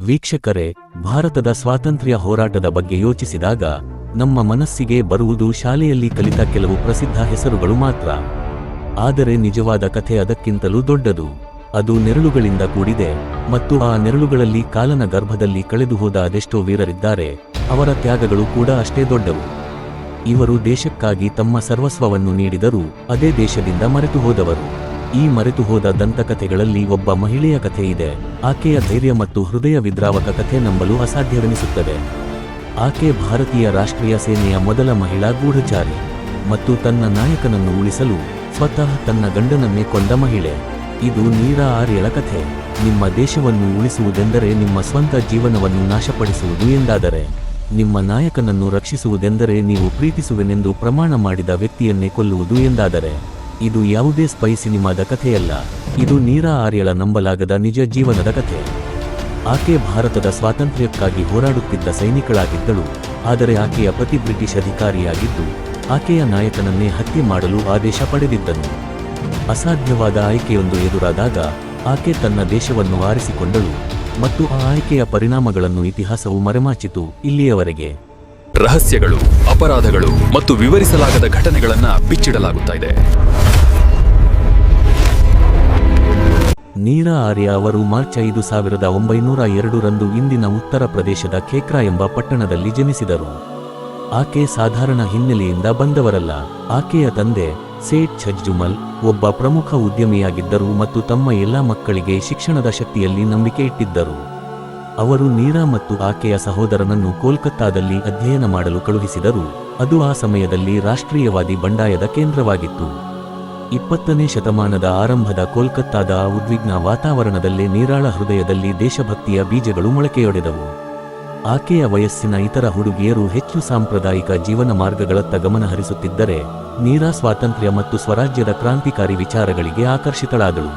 ವೀಕ್ಷಕರೇ, ಭಾರತದ ಸ್ವಾತಂತ್ರ್ಯ ಹೋರಾಟದ ಬಗ್ಗೆ ಯೋಚಿಸಿದಾಗ ನಮ್ಮ ಮನಸ್ಸಿಗೆ ಬರುವುದು ಶಾಲೆಯಲ್ಲಿ ಕಲಿತ ಕೆಲವು ಪ್ರಸಿದ್ಧ ಹೆಸರುಗಳು ಮಾತ್ರ. ಆದರೆ ನಿಜವಾದ ಕಥೆ ಅದಕ್ಕಿಂತಲೂ ದೊಡ್ಡದು. ಅದು ನೆರಳುಗಳಿಂದ ಕೂಡಿದೆ ಮತ್ತು ಆ ನೆರಳುಗಳಲ್ಲಿ ಕಾಲನ ಗರ್ಭದಲ್ಲಿ ಕಳೆದುಹೋದ ಅದೆಷ್ಟೋ ವೀರರಿದ್ದಾರೆ. ಅವರ ತ್ಯಾಗಗಳು ಕೂಡ ಅಷ್ಟೇ ದೊಡ್ಡವು. ಇವರು ದೇಶಕ್ಕಾಗಿ ತಮ್ಮ ಸರ್ವಸ್ವವನ್ನು ನೀಡಿದರೂ ಅದೇ ದೇಶದಿಂದ ಮರೆತು ಹೋದವರು. ಈ ಮರೆತು ಹೋದ ದಂತಕಥೆಗಳಲ್ಲಿ ಒಬ್ಬ ಮಹಿಳೆಯ ಕಥೆ ಇದೆ. ಆಕೆಯ ಧೈರ್ಯ ಮತ್ತು ಹೃದಯ ವಿದ್ರಾವಕ ಕಥೆ ನಂಬಲು ಅಸಾಧ್ಯವೆನಿಸುತ್ತದೆ. ಆಕೆ ಭಾರತೀಯ ರಾಷ್ಟ್ರೀಯ ಸೇನೆಯ ಮೊದಲ ಮಹಿಳಾ ಗೂಢಚಾರಿ ಮತ್ತು ತನ್ನ ನಾಯಕನನ್ನು ಉಳಿಸಲು ಸ್ವತಃ ತನ್ನ ಗಂಡನನ್ನೇ ಕೊಂದ ಮಹಿಳೆ. ಇದು ನೀರಾ ಆರ್ಯಳ ಕಥೆ. ನಿಮ್ಮ ದೇಶವನ್ನು ಉಳಿಸುವುದೆಂದರೆ ನಿಮ್ಮ ಸ್ವಂತ ಜೀವನವನ್ನು ನಾಶಪಡಿಸುವುದು ಎಂದಾದರೆ, ನಿಮ್ಮ ನಾಯಕನನ್ನು ರಕ್ಷಿಸುವುದೆಂದರೆ ನೀವು ಪ್ರೀತಿಸುವೆನೆಂದು ಪ್ರಮಾಣ ಮಾಡಿದ ವ್ಯಕ್ತಿಯನ್ನೇ ಕೊಲ್ಲುವುದು ಎಂದಾದರೆ, ಇದು ಯಾವುದೇ ಸ್ಪೈ ಸಿನಿಮಾದ ಕಥೆಯಲ್ಲ. ಇದು ನೀರಾ ಆರ್ಯಳ ನಂಬಲಾಗದ ನಿಜ ಜೀವನದ ಕಥೆ. ಆಕೆ ಭಾರತದ ಸ್ವಾತಂತ್ರ್ಯಕ್ಕಾಗಿ ಹೋರಾಡುತ್ತಿದ್ದ ಸೈನಿಕಳಾಗಿದ್ದಳು. ಆದರೆ ಆಕೆಯ ಪತಿ ಬ್ರಿಟಿಷ್ ಅಧಿಕಾರಿಯಾಗಿದ್ದು ಆಕೆಯ ನಾಯಕನನ್ನೇ ಹತ್ಯೆ ಮಾಡಲು ಆದೇಶ ಪಡೆದಿದ್ದನು. ಅಸಾಧ್ಯವಾದ ಆಯ್ಕೆಯೊಂದು ಎದುರಾದಾಗ ಆಕೆ ತನ್ನ ದೇಶವನ್ನು ಆರಿಸಿಕೊಂಡಳು ಮತ್ತು ಆ ಆಯ್ಕೆಯ ಪರಿಣಾಮಗಳನ್ನು ಇತಿಹಾಸವು ಮರೆಮಾಚಿತು. ಇಲ್ಲಿಯವರೆಗೆ ರಹಸ್ಯಗಳು, ಅಪರಾಧಗಳು ಮತ್ತು ವಿವರಿಸಲಾಗದ ಘಟನೆಗಳನ್ನ ಬಿಚ್ಚಿಡಲಾಗುತ್ತಾ ಇದೆ. ನೀರಾ ಆರ್ಯ ಅವರು ಮಾರ್ಚ್ 5, 1902 ರಂದು ಇಂದಿನ ಉತ್ತರ ಪ್ರದೇಶದ ಖೇಕ್ರಾ ಎಂಬ ಪಟ್ಟಣದಲ್ಲಿ ಜನಿಸಿದರು. ಆಕೆ ಸಾಧಾರಣ ಹಿನ್ನೆಲೆಯಿಂದ ಬಂದವರಲ್ಲ. ಆಕೆಯ ತಂದೆ ಸೇಠ್ ಛಜ್ಜುಮಲ್ ಒಬ್ಬ ಪ್ರಮುಖ ಉದ್ಯಮಿಯಾಗಿದ್ದರು ಮತ್ತು ತಮ್ಮ ಎಲ್ಲಾ ಮಕ್ಕಳಿಗೆ ಶಿಕ್ಷಣದ ಶಕ್ತಿಯಲ್ಲಿ ನಂಬಿಕೆ ಇಟ್ಟಿದ್ದರು. ಅವರು ನೀರಾ ಮತ್ತು ಆಕೆಯ ಸಹೋದರನನ್ನು ಕೋಲ್ಕತ್ತಾದಲ್ಲಿ ಅಧ್ಯಯನ ಮಾಡಲು ಕಳುಹಿಸಿದರು. ಅದು ಆ ಸಮಯದಲ್ಲಿ ರಾಷ್ಟ್ರೀಯವಾದಿ ಬಂಡಾಯದ ಕೇಂದ್ರವಾಗಿತ್ತು. 20ನೇ ಶತಮಾನದ ಆರಂಭದ ಕೋಲ್ಕತ್ತಾದ ಆ ಉದ್ವಿಗ್ನ ವಾತಾವರಣದಲ್ಲೇ ನೀರಾಳ ಹೃದಯದಲ್ಲಿ ದೇಶಭಕ್ತಿಯ ಬೀಜಗಳು ಮೊಳಕೆಯೊಡೆದವು. ಆಕೆಯ ವಯಸ್ಸಿನ ಇತರ ಹುಡುಗಿಯರು ಹೆಚ್ಚು ಸಾಂಪ್ರದಾಯಿಕ ಜೀವನ ಮಾರ್ಗಗಳತ್ತ ಗಮನ ಹರಿಸುತ್ತಿದ್ದರೆ, ನೀರಾ ಸ್ವಾತಂತ್ರ್ಯ ಮತ್ತು ಸ್ವರಾಜ್ಯದ ಕ್ರಾಂತಿಕಾರಿ ವಿಚಾರಗಳಿಗೆ ಆಕರ್ಷಿತಳಾದಳು.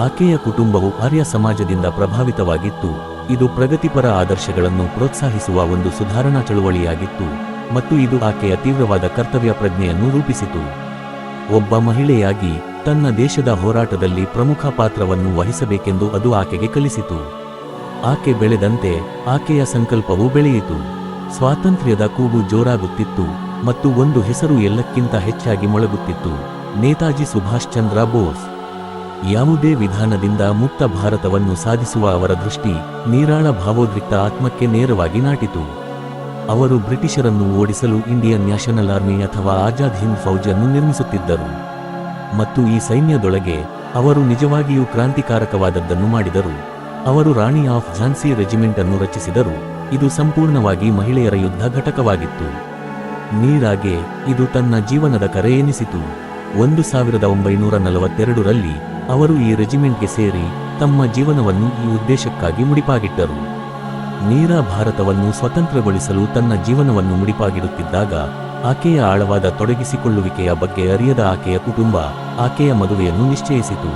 ಆಕೆಯ ಕುಟುಂಬವು ಆರ್ಯ ಸಮಾಜದಿಂದ ಪ್ರಭಾವಿತವಾಗಿತ್ತು. ಇದು ಪ್ರಗತಿಪರ ಆದರ್ಶಗಳನ್ನು ಪ್ರೋತ್ಸಾಹಿಸುವ ಒಂದು ಸುಧಾರಣಾ ಚಳುವಳಿಯಾಗಿತ್ತು ಮತ್ತು ಇದು ಆಕೆಯ ತೀವ್ರವಾದ ಕರ್ತವ್ಯ ಪ್ರಜ್ಞೆಯನ್ನು ರೂಪಿಸಿತು. ಒಬ್ಬ ಮಹಿಳೆಯಾಗಿ ತನ್ನ ದೇಶದ ಹೋರಾಟದಲ್ಲಿ ಪ್ರಮುಖ ಪಾತ್ರವನ್ನು ವಹಿಸಬೇಕೆಂದು ಅದು ಆಕೆಗೆ ಕಲಿಸಿತು. ಆಕೆ ಬೆಳೆದಂತೆ ಆಕೆಯ ಸಂಕಲ್ಪವೂ ಬೆಳೆಯಿತು. ಸ್ವಾತಂತ್ರ್ಯದ ಕೂಗು ಜೋರಾಗುತ್ತಿತ್ತು ಮತ್ತು ಒಂದು ಹೆಸರು ಎಲ್ಲಕ್ಕಿಂತ ಹೆಚ್ಚಾಗಿ ಮೊಳಗುತ್ತಿತ್ತು: ನೇತಾಜಿ ಸುಭಾಷ್ ಚಂದ್ರ ಬೋಸ್. ಯಾವುದೇ ವಿಧಾನದಿಂದ ಮುಕ್ತ ಭಾರತವನ್ನು ಸಾಧಿಸುವ ಅವರ ದೃಷ್ಟಿ ನೀರಾಳ ಭಾವೋದ್ರಿಕ್ತ ಆತ್ಮಕ್ಕೆ ನೇರವಾಗಿ ನಾಟಿತು. ಅವರು ಬ್ರಿಟಿಷರನ್ನು ಓಡಿಸಲು ಇಂಡಿಯನ್ ನ್ಯಾಷನಲ್ ಆರ್ಮಿ ಅಥವಾ ಆಜಾದ್ ಹಿಂದ್ ಫೌಜ್ ಅನ್ನು ನಿರ್ಮಿಸುತ್ತಿದ್ದರು ಮತ್ತು ಈ ಸೈನ್ಯದೊಳಗೆ ಅವರು ನಿಜವಾಗಿಯೂ ಕ್ರಾಂತಿಕಾರಕವಾದದ್ದನ್ನು ಮಾಡಿದರು. ಅವರು ರಾಣಿ ಆಫ್ ಝಾನ್ಸಿ ರೆಜಿಮೆಂಟ್ ಅನ್ನು ರಚಿಸಿದರು. ಇದು ಸಂಪೂರ್ಣವಾಗಿ ಮಹಿಳೆಯರ ಯುದ್ಧ ಘಟಕವಾಗಿತ್ತು. ನೀರಾಗೆ ಇದು ತನ್ನ ಜೀವನದ ಕರೆ ಎನಿಸಿತು. 1942 ರಲ್ಲಿ ಅವರು ಈ ರೆಜಿಮೆಂಟ್ಗೆ ಸೇರಿ ತಮ್ಮ ಜೀವನವನ್ನು ಈ ಉದ್ದೇಶಕ್ಕಾಗಿ ಮುಡಿಪಾಗಿಟ್ಟರು. ನೀರಾ ಭಾರತವನ್ನು ಸ್ವತಂತ್ರಗೊಳಿಸಲು ತನ್ನ ಜೀವನವನ್ನು ಮುಡಿಪಾಗಿಡುತ್ತಿದ್ದಾಗ ಆಕೆಯ ಆಳವಾದ ತೊಡಗಿಸಿಕೊಳ್ಳುವಿಕೆಯ ಬಗ್ಗೆ ಅರಿಯದ ಆಕೆಯ ಕುಟುಂಬ ಆಕೆಯ ಮದುವೆಯನ್ನು ನಿಶ್ಚಯಿಸಿತು.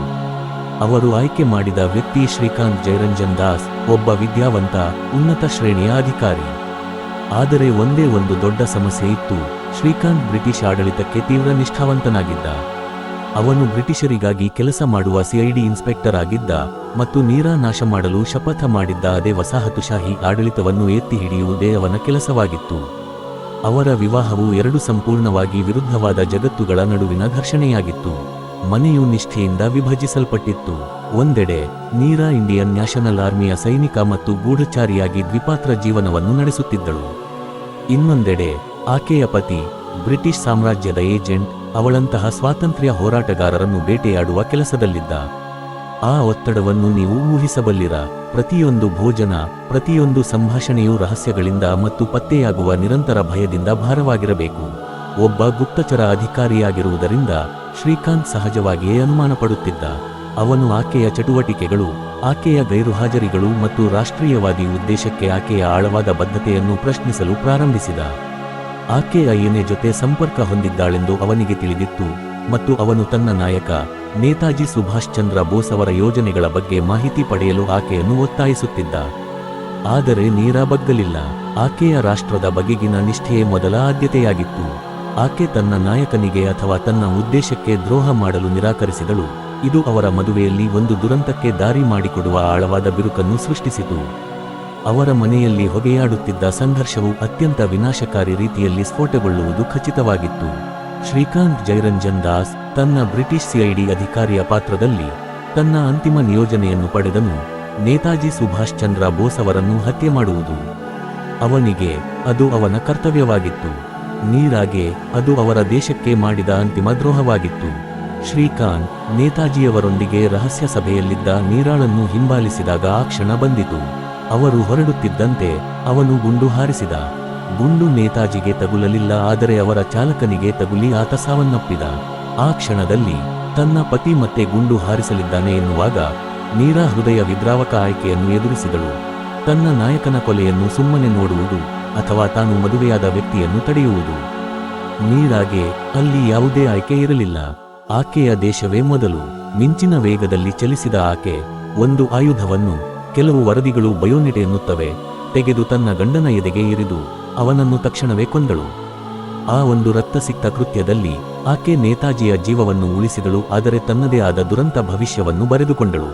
ಅವರು ಆಯ್ಕೆ ಮಾಡಿದ ವ್ಯಕ್ತಿ ಶ್ರೀಕಾಂತ್ ಜೈರಂಜನ್ ದಾಸ್, ಒಬ್ಬ ವಿದ್ಯಾವಂತ, ಉನ್ನತ ಶ್ರೇಣಿಯ ಅಧಿಕಾರಿ. ಆದರೆ ಒಂದೇ ಒಂದು ದೊಡ್ಡ ಸಮಸ್ಯೆ ಇತ್ತು: ಶ್ರೀಕಾಂತ್ ಬ್ರಿಟಿಷ್ ಆಡಳಿತಕ್ಕೆ ತೀವ್ರ ನಿಷ್ಠಾವಂತನಾಗಿದ್ದ. ಅವನು ಬ್ರಿಟಿಷರಿಗಾಗಿ ಕೆಲಸ ಮಾಡುವ ಸಿಐಡಿ ಇನ್ಸ್ಪೆಕ್ಟರ್ ಆಗಿದ್ದ ಮತ್ತು ನೀರಾ ನಾಶ ಮಾಡಲು ಶಪಥ ಮಾಡಿದ್ದ ಅದೇ ವಸಾಹತುಶಾಹಿ ಆಡಳಿತವನ್ನು ಎತ್ತಿ ಹಿಡಿಯುವುದೇ ಅವನ ಕೆಲಸವಾಗಿತ್ತು. ಅವರ ವಿವಾಹವು ಎರಡು ಸಂಪೂರ್ಣವಾಗಿ ವಿರುದ್ಧವಾದ ಜಗತ್ತುಗಳ ನಡುವಿನ ಘರ್ಷಣೆಯಾಗಿತ್ತು. ಮನೆಯು ನಿಷ್ಠೆಯಿಂದ ವಿಭಜಿಸಲ್ಪಟ್ಟಿತ್ತು. ಒಂದೆಡೆ ನೀರಾ ಇಂಡಿಯನ್ ನ್ಯಾಷನಲ್ ಆರ್ಮಿಯ ಸೈನಿಕ ಮತ್ತು ಗೂಢಚಾರಿಯಾಗಿ ದ್ವಿಪಾತ್ರ ಜೀವನವನ್ನು ನಡೆಸುತ್ತಿದ್ದಳು. ಇನ್ನೊಂದೆಡೆ ಆಕೆಯ ಪತಿ ಬ್ರಿಟಿಷ್ ಸಾಮ್ರಾಜ್ಯದ ಏಜೆಂಟ್, ಅವಳಂತಹ ಸ್ವಾತಂತ್ರ್ಯ ಹೋರಾಟಗಾರರನ್ನು ಬೇಟೆಯಾಡುವ ಕೆಲಸದಲ್ಲಿದ್ದ. ಆ ಒತ್ತಡವನ್ನು ನೀವು ಊಹಿಸಬಲ್ಲಿರ. ಪ್ರತಿಯೊಂದು ಭೋಜನ, ಪ್ರತಿಯೊಂದು ಸಂಭಾಷಣೆಯೂ ರಹಸ್ಯಗಳಿಂದ ಮತ್ತು ಪತ್ತೆಯಾಗುವ ನಿರಂತರ ಭಯದಿಂದ ಭಾರವಾಗಿರಬೇಕು. ಒಬ್ಬ ಗುಪ್ತಚರ ಅಧಿಕಾರಿಯಾಗಿರುವುದರಿಂದ ಶ್ರೀಕಾಂತ್ ಸಹಜವಾಗಿಯೇ ಅನುಮಾನಪಡುತ್ತಿದ್ದ. ಅವನು ಆಕೆಯ ಚಟುವಟಿಕೆಗಳು, ಆಕೆಯ ಗೈರುಹಾಜರಿಗಳು ಮತ್ತು ರಾಷ್ಟ್ರೀಯವಾದಿ ಉದ್ದೇಶಕ್ಕೆ ಆಕೆಯ ಆಳವಾದ ಬದ್ಧತೆಯನ್ನು ಪ್ರಶ್ನಿಸಲು ಪ್ರಾರಂಭಿಸಿದ. ಆಕೆ ಐಎನ್ಎ ಜೊತೆ ಸಂಪರ್ಕ ಹೊಂದಿದ್ದಾಳೆಂದು ಅವನಿಗೆ ತಿಳಿದಿತ್ತು ಮತ್ತು ಅವನು ತನ್ನ ನಾಯಕ ನೇತಾಜಿ ಸುಭಾಷ್ ಚಂದ್ರ ಬೋಸ್ ಅವರ ಯೋಜನೆಗಳ ಬಗ್ಗೆ ಮಾಹಿತಿ ಪಡೆಯಲು ಆಕೆಯನ್ನು ಒತ್ತಾಯಿಸುತ್ತಿದ್ದ. ಆದರೆ ನೀರಾ ಬಗ್ಗಲಿಲ್ಲ. ಆಕೆಯ ರಾಷ್ಟ್ರದ ಬಗೆಗಿನ ನಿಷ್ಠೆಯೇ ಮೊದಲ ಆದ್ಯತೆಯಾಗಿತ್ತು. ಆಕೆ ತನ್ನ ನಾಯಕನಿಗೆ ಅಥವಾ ತನ್ನ ಉದ್ದೇಶಕ್ಕೆ ದ್ರೋಹ ಮಾಡಲು ನಿರಾಕರಿಸಿದಳು. ಇದು ಅವರ ಮದುವೆಯಲ್ಲಿ ಒಂದು ದುರಂತಕ್ಕೆ ದಾರಿ ಮಾಡಿಕೊಡುವ ಆಳವಾದ ಬಿರುಕನ್ನು ಸೃಷ್ಟಿಸಿತು. ಅವರ ಮನೆಯಲ್ಲಿ ಹೊಗೆಯಾಡುತ್ತಿದ್ದ ಸಂಘರ್ಷವು ಅತ್ಯಂತ ವಿನಾಶಕಾರಿ ರೀತಿಯಲ್ಲಿ ಸ್ಫೋಟಗೊಳ್ಳುವುದು ಖಚಿತವಾಗಿತ್ತು. ಶ್ರೀಕಾಂತ್ ಜೈರಂಜನ್ ದಾಸ್ ತನ್ನ ಬ್ರಿಟಿಷ್ ಸಿಐಡಿ ಅಧಿಕಾರಿಯ ಪಾತ್ರದಲ್ಲಿ ತನ್ನ ಅಂತಿಮ ನಿಯೋಜನೆಯನ್ನು ಪಡೆದನು, ನೇತಾಜಿ ಸುಭಾಷ್ ಚಂದ್ರ ಬೋಸ್ ಅವರನ್ನು ಹತ್ಯೆ ಮಾಡುವುದು. ಅವನಿಗೆ ಅದು ಅವನ ಕರ್ತವ್ಯವಾಗಿತ್ತು. ನೀರಾಗೆ ಅದು ಅವರ ದೇಶಕ್ಕೆ ಮಾಡಿದ ಅಂತಿಮ ದ್ರೋಹವಾಗಿತ್ತು. ಶ್ರೀಕಾಂತ್ ನೇತಾಜಿಯವರೊಂದಿಗೆ ರಹಸ್ಯ ಸಭೆಯಲ್ಲಿದ್ದ ನೀರಾಳನ್ನು ಹಿಂಬಾಲಿಸಿದಾಗ ಆ ಕ್ಷಣ ಬಂದಿತು. ಅವರು ಹೊರಡುತ್ತಿದ್ದಂತೆ ಅವನು ಗುಂಡು ಹಾರಿಸಿದ. ಗುಂಡು ನೇತಾಜಿಗೆ ತಗುಲಲಿಲ್ಲ, ಆದರೆ ಅವರ ಚಾಲಕನಿಗೆ ತಗುಲಿ ಆತ ಸಾವನ್ನಪ್ಪಿದ. ಆ ಕ್ಷಣದಲ್ಲಿ ತನ್ನ ಪತಿ ಮತ್ತೆ ಗುಂಡು ಹಾರಿಸಲಿದ್ದಾನೆ ಎನ್ನುವಾಗ ನೀರಾ ಹೃದಯ ವಿದ್ರಾವಕ ಆಯ್ಕೆಯನ್ನು ಎದುರಿಸಿದಳು. ತನ್ನ ನಾಯಕನ ಕೊಲೆಯನ್ನು ಸುಮ್ಮನೆ ನೋಡುವುದು ಅಥವಾ ತಾನು ಮದುವೆಯಾದ ವ್ಯಕ್ತಿಯನ್ನು ತಡೆಯುವುದು. ನೀರಾಗೆ ಅಲ್ಲಿ ಯಾವುದೇ ಆಯ್ಕೆ ಇರಲಿಲ್ಲ. ಆಕೆಯ ದೇಶವೇ ಮೊದಲು. ಮಿಂಚಿನ ವೇಗದಲ್ಲಿ ಚಲಿಸಿದ ಆಕೆ ಒಂದು ಆಯುಧವನ್ನು, ಕೆಲವು ವರದಿಗಳು ಬಯೋನೆಟ್ ಎನ್ನುತ್ತವೆ, ತೆಗೆದು ತನ್ನ ಗಂಡನ ಎದೆಗೆ ಇರಿದು ಅವನನ್ನು ತಕ್ಷಣವೇ ಕೊಂದಳು. ಆ ಒಂದು ರಕ್ತಸಿಕ್ತ ಕೃತ್ಯದಲ್ಲಿ ಆಕೆ ನೇತಾಜಿಯ ಜೀವವನ್ನು ಉಳಿಸಿದಳು, ಆದರೆ ತನ್ನದೇ ಆದ ದುರಂತ ಭವಿಷ್ಯವನ್ನು ಬರೆದುಕೊಂಡಳು.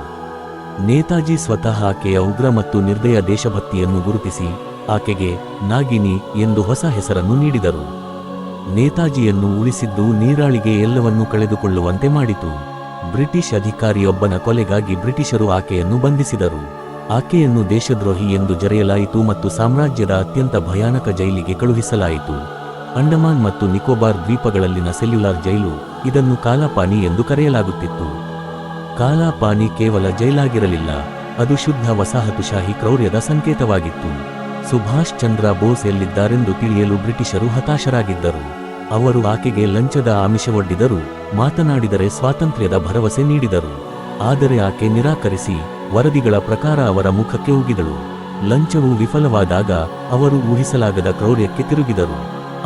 ನೇತಾಜಿ ಸ್ವತಃ ಆಕೆಯ ಉಗ್ರ ಮತ್ತು ನಿರ್ದಯ ದೇಶಭಕ್ತಿಯನ್ನು ಗುರುತಿಸಿ ಆಕೆಗೆ ನಾಗಿನಿ ಎಂದು ಹೊಸ ಹೆಸರನ್ನು ನೀಡಿದರು. ನೇತಾಜಿಯನ್ನು ಉಳಿಸಿದ್ದು ನೀರಾಳಿಗೆ ಎಲ್ಲವನ್ನೂ ಕಳೆದುಕೊಳ್ಳುವಂತೆ ಮಾಡಿತು. ಬ್ರಿಟಿಷ್ ಅಧಿಕಾರಿಯೊಬ್ಬನ ಕೊಲೆಗಾಗಿ ಬ್ರಿಟಿಷರು ಆಕೆಯನ್ನು ಬಂಧಿಸಿದರು. ಆಕೆಯನ್ನು ದೇಶದ್ರೋಹಿ ಎಂದು ಜರೆಯಲಾಯಿತು ಮತ್ತು ಸಾಮ್ರಾಜ್ಯದ ಅತ್ಯಂತ ಭಯಾನಕ ಜೈಲಿಗೆ ಕಳುಹಿಸಲಾಯಿತು. ಅಂಡಮಾನ್ ಮತ್ತು ನಿಕೋಬಾರ್ ದ್ವೀಪಗಳಲ್ಲಿನ ಸೆಲ್ಯುಲಾರ್ ಜೈಲು, ಇದನ್ನು ಕಾಲಾಪಾನಿ ಎಂದು ಕರೆಯಲಾಗುತ್ತಿತ್ತು. ಕಾಲಾಪಾನಿ ಕೇವಲ ಜೈಲಾಗಿರಲಿಲ್ಲ, ಅದು ಶುದ್ಧ ವಸಾಹತುಶಾಹಿ ಕ್ರೌರ್ಯದ ಸಂಕೇತವಾಗಿತ್ತು. ಸುಭಾಷ್ ಚಂದ್ರ ಬೋಸ್ ಎಲ್ಲಿದ್ದಾರೆಂದು ತಿಳಿಯಲು ಬ್ರಿಟಿಷರು ಹತಾಶರಾಗಿದ್ದರು. ಅವರು ಆಕೆಗೆ ಲಂಚದ ಆಮಿಷವೊಡ್ಡಿದರು, ಮಾತನಾಡಿದರೆ ಸ್ವಾತಂತ್ರ್ಯದ ಭರವಸೆ ನೀಡಿದರು. ಆದರೆ ಆಕೆ ನಿರಾಕರಿಸಿ ವರದಿಗಳ ಪ್ರಕಾರ ಅವರ ಮುಖಕ್ಕೆ ಉಗಿದಳು. ಲಂಚವು ವಿಫಲವಾದಾಗ ಅವರು ಊಹಿಸಲಾಗದ ಕ್ರೌರ್ಯಕ್ಕೆ ತಿರುಗಿದರು.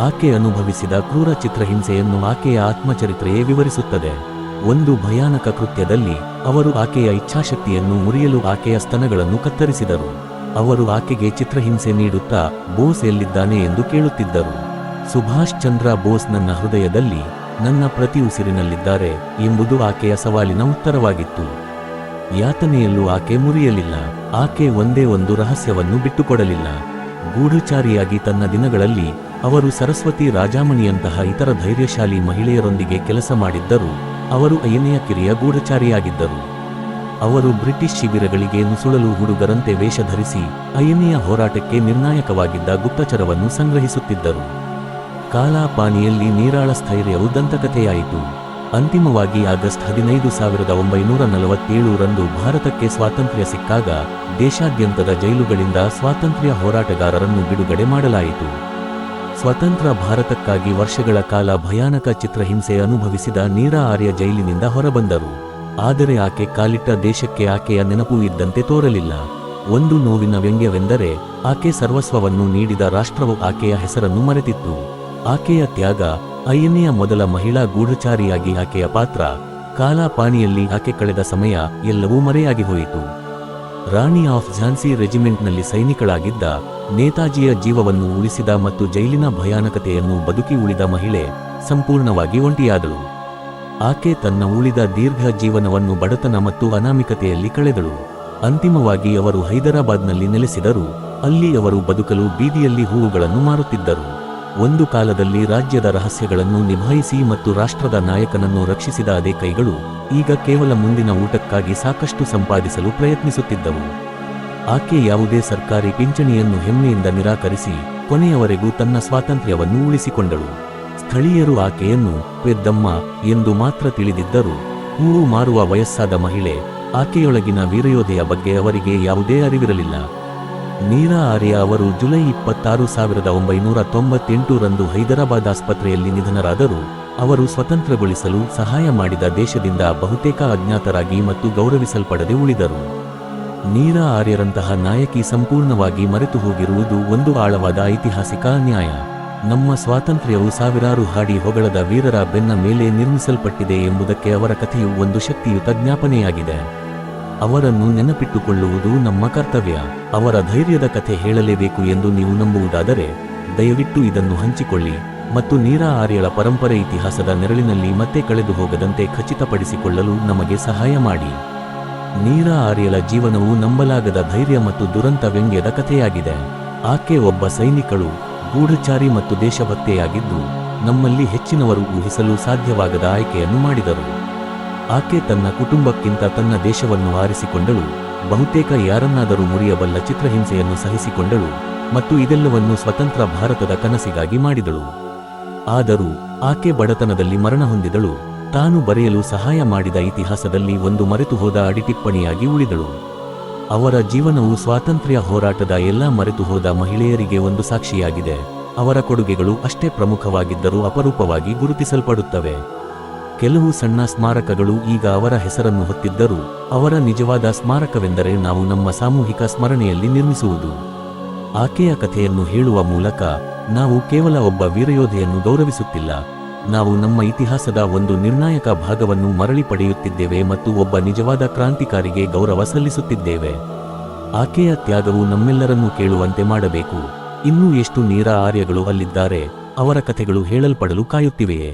ಆಕೆ ಅನುಭವಿಸಿದ ಕ್ರೂರ ಚಿತ್ರಹಿಂಸೆಯನ್ನು ಆಕೆಯ ಆತ್ಮಚರಿತ್ರೆಯೇ ವಿವರಿಸುತ್ತದೆ. ಒಂದು ಭಯಾನಕ ಕೃತ್ಯದಲ್ಲಿ ಅವರು ಆಕೆಯ ಇಚ್ಛಾಶಕ್ತಿಯನ್ನು ಮುರಿಯಲು ಆಕೆಯ ಸ್ತನಗಳನ್ನು ಕತ್ತರಿಸಿದರು. ಅವರು ಆಕೆಗೆ ಚಿತ್ರಹಿಂಸೆ ನೀಡುತ್ತಾ ಬೋಸ್ ಎಲ್ಲಿದ್ದಾನೆ ಎಂದು ಕೇಳುತ್ತಿದ್ದರು. ಸುಭಾಷ್ ಚಂದ್ರ ಬೋಸ್ ನನ್ನ ಹೃದಯದಲ್ಲಿ, ನನ್ನ ಪ್ರತಿ ಉಸಿರಿನಲ್ಲಿದ್ದಾರೆ ಎಂಬುದು ಆಕೆಯ ಸವಾಲಿನ ಉತ್ತರವಾಗಿತ್ತು. ಯಾತನೆಯಲ್ಲೂ ಆಕೆ ಮುರಿಯಲಿಲ್ಲ. ಆಕೆ ಒಂದೇ ಒಂದು ರಹಸ್ಯವನ್ನು ಬಿಟ್ಟುಕೊಡಲಿಲ್ಲ. ಗೂಢಚಾರಿಯಾಗಿ ತನ್ನ ದಿನಗಳಲ್ಲಿ ಅವರು ಸರಸ್ವತಿ ರಾಜಾಮಣಿಯಂತಹ ಇತರ ಧೈರ್ಯಶಾಲಿ ಮಹಿಳೆಯರೊಂದಿಗೆ ಕೆಲಸ ಮಾಡಿದ್ದರು. ಅವರು ಅಯ್ಯನೆಯ ಕಿರಿಯ ಗೂಢಚಾರಿಯಾಗಿದ್ದರು. ಅವರು ಬ್ರಿಟಿಷ್ ಶಿಬಿರಗಳಿಗೆ ನುಸುಳಲು ಹುಡುಗರಂತೆ ವೇಷ ಧರಿಸಿ ಅಯ್ಯನೆಯ ಹೋರಾಟಕ್ಕೆ ನಿರ್ಣಾಯಕವಾಗಿದ್ದ ಗುಪ್ತಚರವನ್ನು ಸಂಗ್ರಹಿಸುತ್ತಿದ್ದರು. ಕಾಲಾಪಾನಿಯಲ್ಲಿ ನೀರಾಳ ಸ್ಥೈರ್ಯವು ದಂತಕಥೆಯಾಯಿತು. ಅಂತಿಮವಾಗಿ ಆಗಸ್ಟ್ 15, 1947 ರಂದು ಭಾರತಕ್ಕೆ ಸ್ವಾತಂತ್ರ್ಯ ಸಿಕ್ಕಾಗ ದೇಶಾದ್ಯಂತದ ಜೈಲುಗಳಿಂದ ಸ್ವಾತಂತ್ರ್ಯ ಹೋರಾಟಗಾರರನ್ನು ಬಿಡುಗಡೆ ಮಾಡಲಾಯಿತು. ಸ್ವತಂತ್ರ ಭಾರತಕ್ಕಾಗಿ ವರ್ಷಗಳ ಕಾಲ ಭಯಾನಕ ಚಿತ್ರಹಿಂಸೆ ಅನುಭವಿಸಿದ ನೀರಾ ಆರ್ಯ ಜೈಲಿನಿಂದ ಹೊರಬಂದರು. ಆದರೆ ಆಕೆ ಕಾಲಿಟ್ಟ ದೇಶಕ್ಕೆ ಆಕೆಯ ನೆನಪು ಇದ್ದಂತೆ ತೋರಲಿಲ್ಲ. ಒಂದು ನೋವಿನ ವ್ಯಂಗ್ಯವೆಂದರೆ ಆಕೆ ಸರ್ವಸ್ವವನ್ನು ನೀಡಿದ ರಾಷ್ಟ್ರವು ಆಕೆಯ ಹೆಸರನ್ನು ಮರೆತಿತ್ತು. ಆಕೆಯ ತ್ಯಾಗ, ಅಯ್ಯನೆಯ ಮೊದಲ ಮಹಿಳಾ ಗೂಢಚಾರಿಯಾಗಿ ಆಕೆಯ ಪಾತ್ರ, ಕಾಲಾಪಾನಿಯಲ್ಲಿ ಆಕೆ ಕಳೆದ ಸಮಯ ಎಲ್ಲವೂ ಮರೆಯಾಗಿ ಹೋಯಿತು. ರಾಣಿ ಆಫ್ ಝಾನ್ಸಿ ರೆಜಿಮೆಂಟ್ನಲ್ಲಿ ಸೈನಿಕಳಾಗಿದ್ದ, ನೇತಾಜಿಯ ಜೀವವನ್ನು ಉಳಿಸಿದ ಮತ್ತು ಜೈಲಿನ ಭಯಾನಕತೆಯನ್ನು ಬದುಕಿ ಉಳಿದ ಮಹಿಳೆ ಸಂಪೂರ್ಣವಾಗಿ ಒಂಟಿಯಾದಳು. ಆಕೆ ತನ್ನ ಉಳಿದ ದೀರ್ಘ ಜೀವನವನ್ನು ಬಡತನ ಮತ್ತು ಅನಾಮಿಕತೆಯಲ್ಲಿ ಕಳೆದಳು. ಅಂತಿಮವಾಗಿ ಅವರು ಹೈದರಾಬಾದ್ನಲ್ಲಿ ನೆಲೆಸಿದರು. ಅಲ್ಲಿ ಅವರು ಬದುಕಲು ಬೀದಿಯಲ್ಲಿ ಹೂವುಗಳನ್ನು ಮಾರುತ್ತಿದ್ದರು. ಒಂದು ಕಾಲದಲ್ಲಿ ರಾಜ್ಯದ ರಹಸ್ಯಗಳನ್ನು ನಿಭಾಯಿಸಿ ಮತ್ತು ರಾಷ್ಟ್ರದ ನಾಯಕನನ್ನು ರಕ್ಷಿಸಿದ ಅದೇ ಕೈಗಳು ಈಗ ಕೇವಲ ಮುಂದಿನ ಊಟಕ್ಕಾಗಿ ಸಾಕಷ್ಟು ಸಂಪಾದಿಸಲು ಪ್ರಯತ್ನಿಸುತ್ತಿದ್ದವು. ಆಕೆ ಯಾವುದೇ ಸರ್ಕಾರಿ ಪಿಂಚಣಿಯನ್ನು ಹೆಮ್ಮೆಯಿಂದ ನಿರಾಕರಿಸಿ ಕೊನೆಯವರೆಗೂ ತನ್ನ ಸ್ವಾತಂತ್ರ್ಯವನ್ನು ಉಳಿಸಿಕೊಂಡಳು. ಸ್ಥಳೀಯರು ಆಕೆಯನ್ನು ಪೆದ್ದಮ್ಮ ಎಂದು ಮಾತ್ರ ತಿಳಿದಿದ್ದರು. ಹೂವು ಮಾರುವ ವಯಸ್ಸಾದ ಮಹಿಳೆ. ಆಕೆಯೊಳಗಿನ ವೀರಯೋಧೆಯ ಬಗ್ಗೆ ಅವರಿಗೆ ಯಾವುದೇ ಅರಿವಿರಲಿಲ್ಲ. ನೀರಾ ಆರ್ಯ ಅವರು ಜುಲೈ 26, 1998 ರಂದು ಹೈದರಾಬಾದ್ ಆಸ್ಪತ್ರೆಯಲ್ಲಿ ನಿಧನರಾದರು. ಅವರು ಸ್ವತಂತ್ರಗೊಳಿಸಲು ಸಹಾಯ ಮಾಡಿದ ದೇಶದಿಂದ ಬಹುತೇಕ ಅಜ್ಞಾತರಾಗಿ ಮತ್ತು ಗೌರವಿಸಲ್ಪಡದೆ ಉಳಿದರು. ನೀರಾ ಆರ್ಯರಂತಹ ನಾಯಕಿ ಸಂಪೂರ್ಣವಾಗಿ ಮರೆತು ಹೋಗಿರುವುದು ಒಂದು ಆಳವಾದ ಐತಿಹಾಸಿಕ ಅನ್ಯಾಯ. ನಮ್ಮ ಸ್ವಾತಂತ್ರ್ಯವು ಸಾವಿರಾರು ಹಾಡಿ ಹೊಗಳದ ವೀರರ ಬೆನ್ನ ಮೇಲೆ ನಿರ್ಮಿಸಲ್ಪಟ್ಟಿದೆ ಎಂಬುದಕ್ಕೆ ಅವರ ಕಥೆಯು ಒಂದು ಶಕ್ತಿಯುತ ಜ್ಞಾಪನೆಯಾಗಿದೆ. ಅವರನ್ನು ನೆನಪಿಟ್ಟುಕೊಳ್ಳುವುದು ನಮ್ಮ ಕರ್ತವ್ಯ. ಅವರ ಧೈರ್ಯದ ಕಥೆ ಹೇಳಲೇಬೇಕು ಎಂದು ನೀವು ನಂಬುವುದಾದರೆ ದಯವಿಟ್ಟು ಇದನ್ನು ಹಂಚಿಕೊಳ್ಳಿ ಮತ್ತು ನೀರಾ ಆರ್ಯಳ ಪರಂಪರೆ ಇತಿಹಾಸದ ನೆರಳಿನಲ್ಲಿ ಮತ್ತೆ ಕಳೆದು ಹೋಗದಂತೆ ಖಚಿತಪಡಿಸಿಕೊಳ್ಳಲು ನಮಗೆ ಸಹಾಯ ಮಾಡಿ. ನೀರಾ ಆರ್ಯಳ ಜೀವನವು ನಂಬಲಾಗದ ಧೈರ್ಯ ಮತ್ತು ದುರಂತ ವ್ಯಂಗ್ಯದ ಕಥೆಯಾಗಿದೆ. ಆಕೆ ಒಬ್ಬ ಸೈನಿಕಳು, ಗೂಢಚಾರಿ ಮತ್ತು ದೇಶಭಕ್ತೆಯಾಗಿದ್ದು, ನಮ್ಮಲ್ಲಿ ಹೆಚ್ಚಿನವರು ಊಹಿಸಲು ಸಾಧ್ಯವಾಗದ ಆಯ್ಕೆಯನ್ನು ಮಾಡಿದರು. ಆಕೆ ತನ್ನ ಕುಟುಂಬಕ್ಕಿಂತ ತನ್ನ ದೇಶವನ್ನು ಆರಿಸಿಕೊಂಡಳು, ಬಹುತೇಕ ಯಾರನ್ನಾದರೂ ಮುರಿಯಬಲ್ಲ ಚಿತ್ರಹಿಂಸೆಯನ್ನು ಸಹಿಸಿಕೊಂಡಳು ಮತ್ತು ಇದೆಲ್ಲವನ್ನು ಸ್ವತಂತ್ರ ಭಾರತದ ಕನಸಿಗಾಗಿ ಮಾಡಿದಳು. ಆದರೂ ಆಕೆ ಬಡತನದಲ್ಲಿ ಮರಣ ಹೊಂದಿದಳು, ತಾನು ಬರೆಯಲು ಸಹಾಯ ಮಾಡಿದ ಇತಿಹಾಸದಲ್ಲಿ ಒಂದು ಮರೆತುಹೋದ ಅಡಿಟಿಪ್ಪಣಿಯಾಗಿ ಉಳಿದಳು. ಅವರ ಜೀವನವು ಸ್ವಾತಂತ್ರ್ಯ ಹೋರಾಟದ ಎಲ್ಲಾ ಮರೆತುಹೋದ ಮಹಿಳೆಯರಿಗೆ ಒಂದು ಸಾಕ್ಷಿಯಾಗಿದೆ. ಅವರ ಕೊಡುಗೆಗಳು ಅಷ್ಟೇ ಪ್ರಮುಖವಾಗಿದ್ದರೂ ಅಪರೂಪವಾಗಿ ಗುರುತಿಸಲ್ಪಡುತ್ತವೆ. ಕೆಲವು ಸಣ್ಣ ಸ್ಮಾರಕಗಳು ಈಗ ಅವರ ಹೆಸರನ್ನು ಹೊತ್ತಿದ್ದರೂ ಅವರ ನಿಜವಾದ ಸ್ಮಾರಕವೆಂದರೆ ನಾವು ನಮ್ಮ ಸಾಮೂಹಿಕ ಸ್ಮರಣೆಯಲ್ಲಿ ನಿರ್ಮಿಸುವುದು. ಆಕೆಯ ಕಥೆಯನ್ನು ಹೇಳುವ ಮೂಲಕ ನಾವು ಕೇವಲ ಒಬ್ಬ ವೀರಯೋಧೆಯನ್ನು ಗೌರವಿಸುತ್ತಿಲ್ಲ, ನಾವು ನಮ್ಮ ಇತಿಹಾಸದ ಒಂದು ನಿರ್ಣಾಯಕ ಭಾಗವನ್ನು ಮರಳಿ ಪಡೆಯುತ್ತಿದ್ದೇವೆ ಮತ್ತು ಒಬ್ಬ ನಿಜವಾದ ಕ್ರಾಂತಿಕಾರಿಗೆ ಗೌರವ ಸಲ್ಲಿಸುತ್ತಿದ್ದೇವೆ. ಆಕೆಯ ತ್ಯಾಗವು ನಮ್ಮೆಲ್ಲರನ್ನೂ ಕೇಳುವಂತೆ ಮಾಡಬೇಕು. ಇನ್ನೂ ಎಷ್ಟು ನೀರಾ ಆರ್ಯಗಳು ಅಲ್ಲಿದ್ದಾರೆ, ಅವರ ಕಥೆಗಳು ಹೇಳಲ್ಪಡಲು ಕಾಯುತ್ತಿವೆಯೇ?